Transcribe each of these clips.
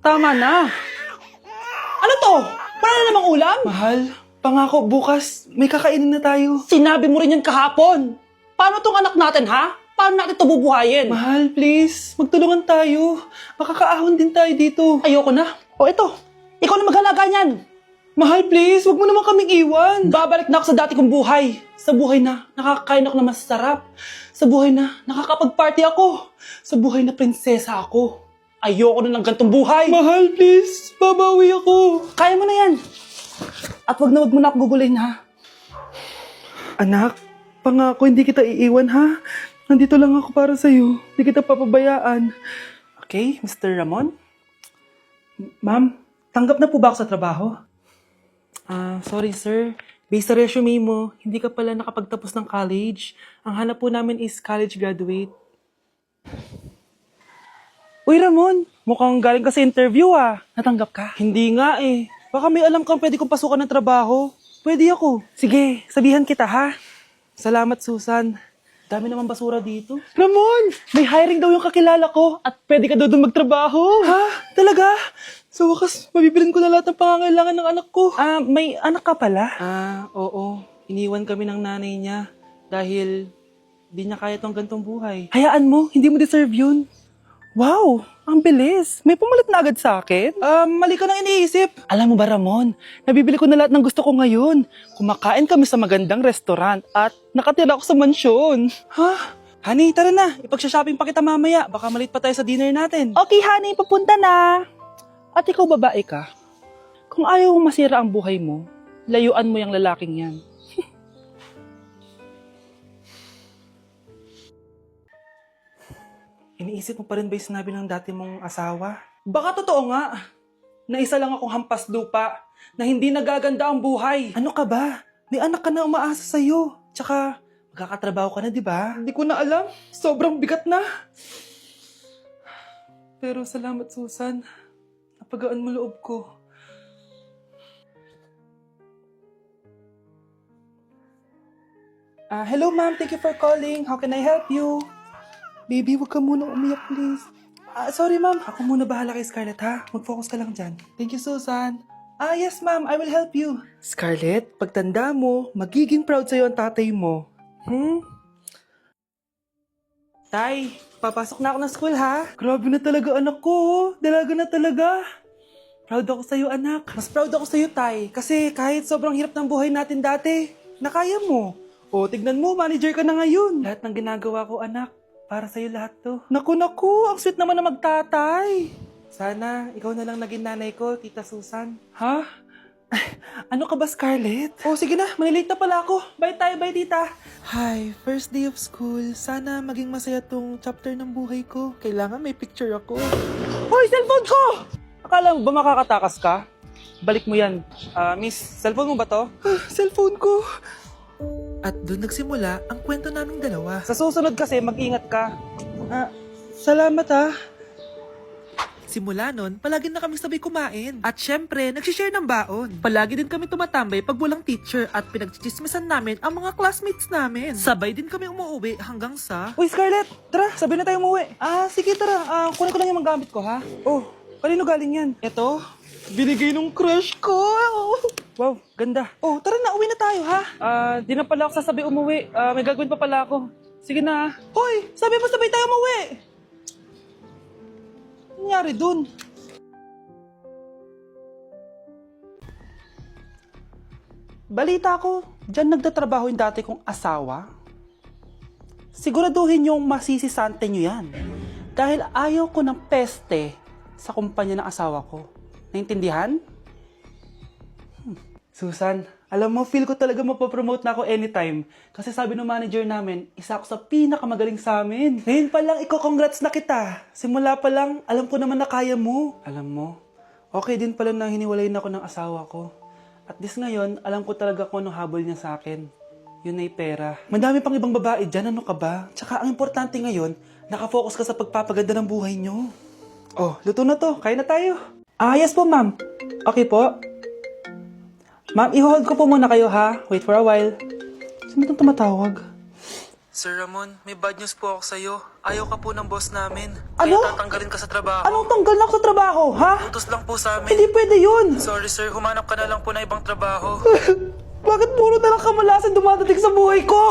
Tama na. Ano to? Wala na namang ulam? Mahal, pangako bukas may kakainin na tayo. Sinabi mo rin yan kahapon. Paano tong anak natin, ha? Paano natin ito bubuhayin? Mahal, please, magtulungan tayo. Makakaahon din tayo dito. Ayoko na. O ito, ikaw na maghalaga niyan. Mahal, please, wag mo naman kaming iwan. Babalik na ako sa dati kong buhay. Sa buhay na nakakakain ako na masarap. Sa buhay na nakakapag-party ako. Sa buhay na prinsesa ako. Ayoko na ng gantong buhay. Mahal, please, babawi ako. Kaya mo na yan. At wag mo na ako gugulin, ha? Anak, pangako hindi kita iiwan ha. Nandito lang ako para sa'yo. Hindi kita papabayaan. Okay, Mr. Ramon? Ma'am, tanggap na po ba ako sa trabaho? Sorry sir. Based sa resume mo, hindi ka pala nakapagtapos ng college. Ang hanap po namin is college graduate. Uy, Ramon, mukhang galing ka sa interview, ah. Natanggap ka? Hindi nga eh. Baka may alam kang pwede kong pasukan ng trabaho. Pwede ako. Sige, sabihan kita, ha? Salamat, Susan. Dami naman basura dito. Ramon! May hiring daw yung kakilala ko at pwede ka daw doon magtrabaho. Ha? Talaga? Sa wakas, mabibilin ko na lahat ng pangangailangan ng anak ko. May anak ka pala? Oo. Iniwan kami ng nanay niya dahil di niya kaya tong gantong buhay. Hayaan mo, hindi mo deserve yun. Wow, ang bilis. May pumalit na agad sa akin. Mali ka nang iniisip. Alam mo ba, Ramon, nabibili ko na lahat ng gusto ko ngayon. Kumakain kami sa magandang restaurant at nakatira ako sa mansyon. Ha? Honey, tara na. Ipag-shopping pa kita mamaya. Baka malit pa tayo sa dinner natin. Okay, honey, papunta na. At ikaw babae ka. Kung ayaw mong masira ang buhay mo, layuan mo yung lalaking yan. Iniisip mo pa rin ba yung sinabi ng dati mong asawa? Baka totoo nga. Na isa lang akong hampas lupa. Na hindi nagaganda ang buhay. Ano ka ba? May anak ka na umaasa sa'yo. Tsaka, magkakatrabaho ka na, di ba? Hindi ko na alam. Sobrang bigat na. Pero salamat, Susan. Napagaan mo loob ko. Hello, ma'am. Thank you for calling. How can I help you? Baby, huwag ka muna umiyak, please. Sorry, ma'am. Ako muna bahala kay Scarlett, ha? Mag-focus ka lang dyan. Thank you, Susan. Yes, ma'am. I will help you. Scarlett, pagtanda mo, magiging proud sa'yo ang tatay mo. Tay, papasok na ako ng school, ha? Grabe na talaga, anak ko. Dalaga na talaga. Proud ako sa'yo, anak. Mas proud ako sa'yo, Tay. Kasi kahit sobrang hirap ng buhay natin dati, nakaya mo. O, tignan mo, manager ka na ngayon. Lahat ng ginagawa ko, anak, para sa'yo lahat to. Naku, ang sweet naman na magtatay. Sana, ikaw na lang naging nanay ko, Tita Susan. Ha? Ano ka ba, Scarlett? Oh, sige na, malilate na pala ako. Bye tayo, bye, Tita. Hi, first day of school. Sana maging masaya tong chapter ng buhay ko. Kailangan may picture ako. Hoy, cellphone ko! Akala mo ba makakatakas ka? Balik mo yan. Miss, cellphone mo ba to? Cellphone ko. At doon nagsimula ang kwento naming dalawa. Sa susunod kasi, mag-ingat ka. Salamat ha. Simula nun, palagi na kami sabay kumain. At syempre, nagsishare ng baon. Palagi din kami tumatambay pag walang teacher at pinagchichismisan namin ang mga classmates namin. Sabay din kami umuwi hanggang sa... Uy, Scarlett! Tara, sabay na tayo umuwi. Sige, tara. Kunin ko lang yung mga gamit ko, ha? Oh, Kanino galing yan? eto, binigay nung crush ko. Wow, ganda. Oh, tara na, uwi na tayo ha. Di na pala ako sasabay umuwi. May gagawin pa pala ako. Sige na. Hoy, sabi mo sabay tayo umuwi. Ano nangyari dun? Balita ko, dyan nagtatrabaho yung dati kong asawa. Siguraduhin yung masisisante nyo yan. Dahil ayaw ko ng peste sa kumpanya ng asawa ko. Naintindihan? Susan, alam mo, feel ko talaga mapopromote na ako anytime. Kasi sabi ng manager namin, isa ako sa pinakamagaling sa amin. Ngayon pa lang, congrats na kita. Simula pa lang, alam ko naman na kaya mo. Alam mo, okay din pala na hiniwalay na ako ng asawa ko. At least ngayon, alam ko talaga kung anong habol niya sa akin. Yun ay pera. Madami pang ibang babae dyan, ano ka ba? Tsaka ang importante ngayon, nakafocus ka sa pagpapaganda ng buhay niyo. Oh, luto na to. Kaya na tayo. Yes po, ma'am. Okay po. Ma'am, i-hold ko po muna kayo, ha? Wait for a while. Sino itong tumatawag? Sir Ramon, may bad news po ako sa'yo. Ayaw ka po ng boss namin. Ano? Kaya tatanggalin ka sa trabaho. Anong tanggal na ako sa trabaho, ha? Utos lang po sa amin. Hindi pwede yun. Sorry sir, humanap ka na lang po na ibang trabaho. Bakit puro na lang kamalasan dumadating sa buhay ko?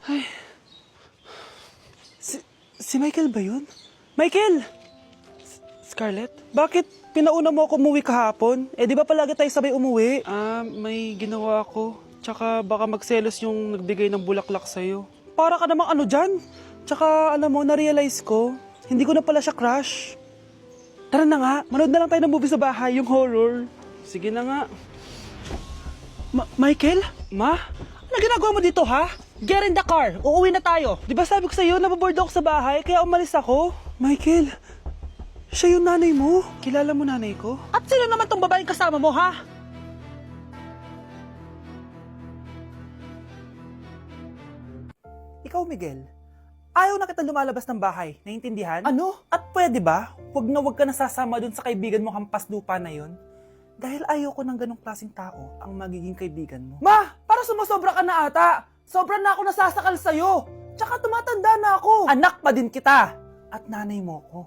Ay. Si Michael ba yun? Michael! Scarlett, bakit pinauna mo ako umuwi kahapon? Eh di ba palagi tayo sabay umuwi? May ginawa ako. Tsaka baka magselos yung nagbigay ng bulaklak sa'yo. Para ka namang ano dyan? Tsaka alam mo, na-realize ko, hindi ko na pala siya crush. Tara na nga, manood na lang tayo ng movie sa bahay, yung horror. Sige na nga. Michael? Ma? Ano ginagawa mo dito, ha? Get in the car, uuwi na tayo. Di ba sabi ko sa'yo, nababoard ako sa bahay, kaya umalis ako? Michael, siya yung nanay mo. Kilala mo nanay ko? At sino naman tong babaeng kasama mo, ha? Ikaw, Miguel, ayaw na kita lumalabas ng bahay, naiintindihan? Ano? At pwede ba, wag ka nasasama dun sa kaibigan mo hampas lupa na yon? Dahil ayaw ko ng ganong klaseng tao ang magiging kaibigan mo. Ma! Para sumasobra ka na ata! Sobra na ako nasasakal sa'yo! Tsaka tumatanda na ako! Anak pa din kita! At nanay mo ko.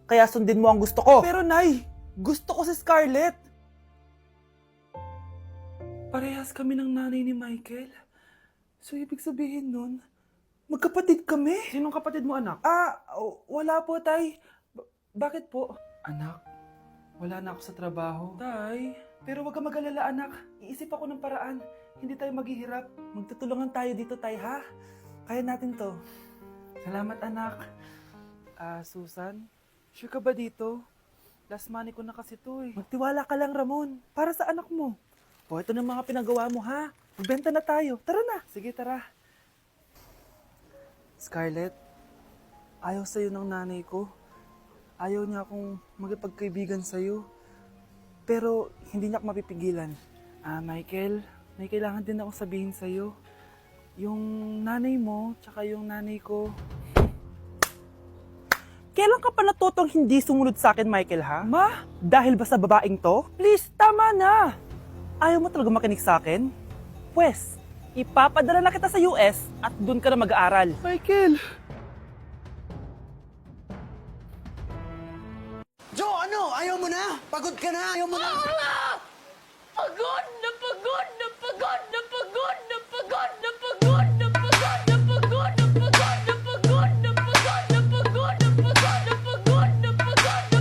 Kaya sundin mo ang gusto ko. Pero Nay, gusto ko si Scarlett. Parehas kami ng nanay ni Michael. So ibig sabihin nun, magkapatid kami. Sinong kapatid mo, anak? Wala po, Tay. Bakit po? Anak, wala na ako sa trabaho. Tay, pero wag ka mag-alala, anak. Iisip ako ng paraan. Hindi tayo maghihirap. Magtutulungan tayo dito, Tay, ha? Kaya natin to. Salamat, anak. Susan, sure ka ba dito? Last money ko na kasi to, eh. Magtiwala ka lang, Ramon. Para sa anak mo. O, ito na mga pinagawa mo, ha? Magbenta na tayo. Tara na. Sige, tara. Scarlett, ayaw sa'yo ng nanay ko. Ayaw niya akong magipagkaibigan sa'yo. Pero hindi niya ako mapipigilan. Michael, may kailangan din akong sabihin sa'yo. Yung nanay mo, tsaka yung nanay ko. Kailan ka pa natutong hindi sumunod sa akin, Michael, ha? Ma, dahil ba sa babaeng to? Please, tama na! Ayaw mo talaga makinig sa akin? Pwes, ipapadala na kita sa US at doon ka na mag-aaral. Michael! Jo, ano? Ayaw mo na? Pagod ka na? Ayaw mo na? Pagod na pagod na pagod na pagod na pagod na pagod na pagod na pagod na pagod na pagod na pagod na pagod na pagod na pagod na pagod na.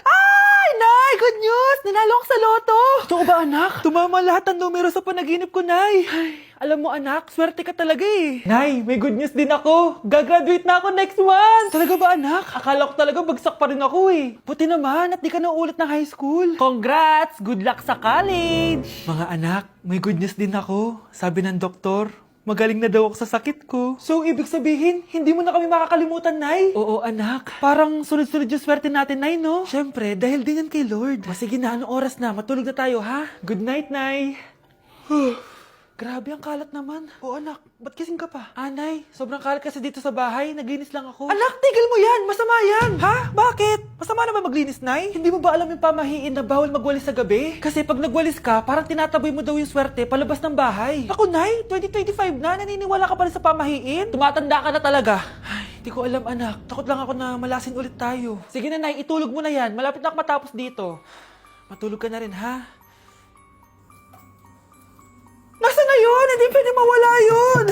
Ay, Nay! Good news! Nanalo ako sa loto! Totoo ba, anak? Tumama lahat ng numero sa panaginip ko, Nay. Ay, alam mo, anak, swerte ka talaga eh. Nay, may good news din ako. Gagraduate na ako next month. Talaga ba, anak? Akala ko talaga bagsak pa rin ako eh. Buti naman at di ka na ulit ng high school. Congrats! Good luck sa college! Mga anak, may good news din ako. Sabi ng doktor, magaling na daw ako sa sakit ko. So, ibig sabihin, hindi mo na kami makakalimutan, Nay? Oo, anak. Parang sunod-sunod yung swerte natin, Nay, no? Siyempre, dahil din yan kay Lord. Sige na, anong oras na? Matulog na tayo, ha? Good night, Nay. Grabe, ang kalat naman. Oo, anak. Ba't kasing ka pa? Nay, sobrang kalat kasi dito sa bahay. Naglinis lang ako. Anak, tigil mo yan! Masama yan! Ha? Bakit? Masama na ba maglinis, Nay? Hindi mo ba alam yung pamahiin na bawal magwalis sa gabi? Kasi pag nagwalis ka, parang tinataboy mo daw yung swerte palabas ng bahay. Ako, Nay, 2025 na. Naniniwala ka pa rin sa pamahiin? Tumatanda ka na talaga. Ay, hindi ko alam, anak. Takot lang ako na malasin ulit tayo. Sige na, Nay. Itulog mo na yan. Malapit na ako matapos dito. Matulog ka na rin, ha? Nasaan na yun? Hindi pwede mawala yun!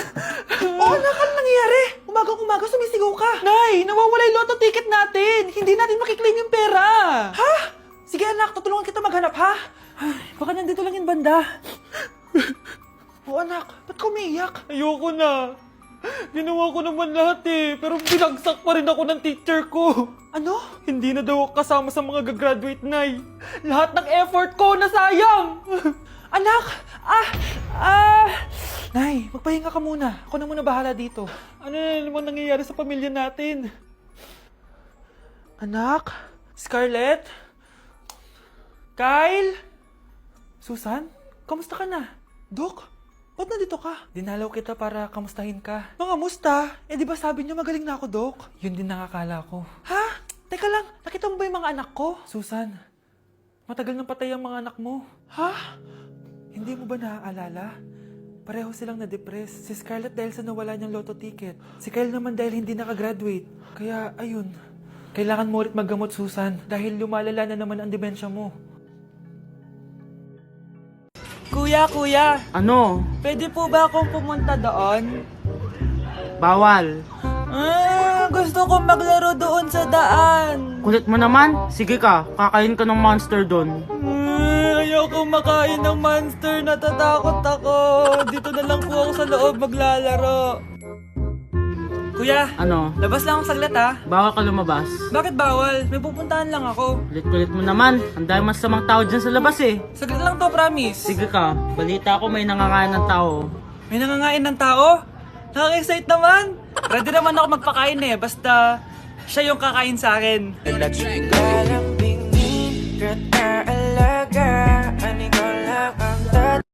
Oo, anak, ano nangyayari? Umagang-umaga sumisigaw ka. Nay, nawawala yung lotto ticket natin. Hindi natin makiklaim yung pera. Ha? Sige anak, tutulungan kita maghanap, ha? Ay, baka nandito lang yung banda. Oo anak, ba't ka umiiyak? Ayoko na. Ginawa ko naman lahat eh, pero binagsak pa rin ako ng teacher ko. Ano? Hindi na daw ako kasama sa mga gagraduate, Nay. Lahat ng effort ko nasayang. Anak! Nay, magpahinga ka muna. Ako na muna bahala dito. Ano na naman nangyayari sa pamilya natin? Anak? Scarlett? Kyle? Susan? Kamusta ka na? Dok? Ba't nandito ka? Dinalaw kita para kamustahin ka. Mga musta? Eh di ba sabi niyo magaling na ako, Dok? Yun din nakakala ko. Ha? Teka lang, nakita mo ba yung mga anak ko? Susan, matagal nang patay ang mga anak mo. Ha? Hindi mo ba naaalala? Pareho silang na-depress. Si Scarlett dahil sa nawala niyang lotto ticket. Si Kyle naman dahil hindi nakagraduate. Kaya, ayun. Kailangan mo ulit maggamot, Susan. Dahil lumalala na naman ang demensya mo. Kuya, Ano? pwede po ba akong pumunta doon? Bawal. Gusto kong maglaro doon sa daan. Kulit mo naman. Sige ka, kakain ka ng monster doon. Ayoko makain ng monster, natatakot ako. Dito na lang po ako sa loob maglalaro. Kuya, Ano? labas lang ako saglit ha. Bawal ka lumabas. Bakit bawal? May pupuntahan lang ako. Kulit-kulit mo naman. Ang dami masamang tao dyan sa labas eh. Saglit lang to, promise. Sige ka, balita ko may nangangain ng tao. May nangangain ng tao? Nakaka-excite naman. Ready naman ako magpakain eh, basta siya yung kakain sa akin.